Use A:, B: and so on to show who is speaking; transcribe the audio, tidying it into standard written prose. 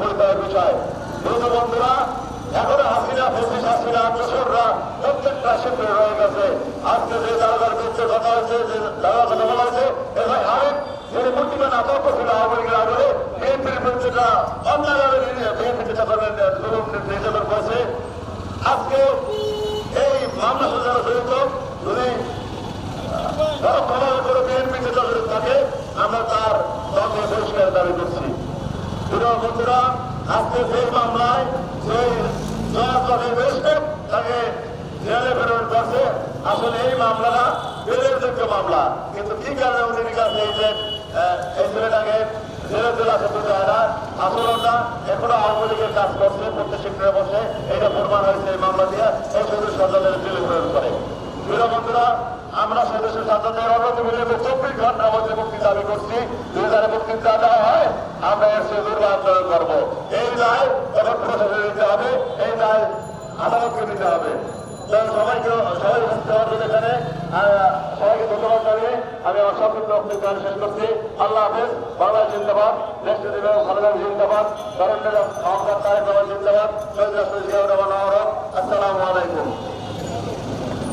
A: পরিচয়ের বিষয়। কিন্তু বন্ধুরা, এখনো হাসিনা ফেসিস হাসিনা দোসররা প্রত্যেকটা ক্ষেত্রে রয়ে গেছে। আজকে যে দারোগার বিরুদ্ধে কথা হয়েছে, যে দারোগার কথা বলা হয়েছে, এবার আরেক যে মূর্তিমান আতঙ্ক ছিল আওয়ামী লীগের আমলে বিএনপির বিরুদ্ধে অন্যায়ভাবে বিএনপি নির্যাতন করেছে। আজকে এই মামলা সাজানো জড়িত যদি ক্ষমা করে বিএনপিতে জড়িত থাকে, আমরা তার দলকে বহিষ্কারের দাবি করছি। প্রিয় বন্ধুরা, আজকে যে মামলায় যে জবাবদারি রয়েছে তাকে জেলে প্রেরণ করছে, আসলে এই মামলাটা বেলের যোগ্য মামলা। কিন্তু কি কারণে উনি কাছে এই ছেলেটাকে জেলে জেলা খেতে যায় না, আসলে ওটা এখনো আওয়ামী লীগের কাজ করছে, প্রত্যেক সেক্টরে বসে এটা প্রমাণ হয়েছে এই মামলা দিয়ে এই সদস্য সরকারের জেলে প্রেরণ করে। প্রিয় বন্ধুরা, আমরা সদস্য সরকারের অনুরোধ মিলে 24 ঘন্টার মধ্যে মুক্তি দাবি করছি। যদি তারা মুক্তি দেওয়া হয়, আমরা এর সে দুর্গ আন্দোলন করবো। এই দায় তখন প্রশাসনে দিতে হবে, এই দায় আদালতকে দিতে হবে। সবাইকে এখানে সবাইকে ধন্যবাদ জানিয়ে আমি আমার সংক্ষিপ্ত বক্তব্য শেষ করছি। আল্লাহ হাফেজ। বাংলাদেশ জিন্দাবাদ, দেশটি খালেদা জিন্দাবাদ, ধরনের জিন্দাবাদ, শহীদ রাষ্ট্রপতি জিয়াউর রহমান। আসসালামু আলাইকুম।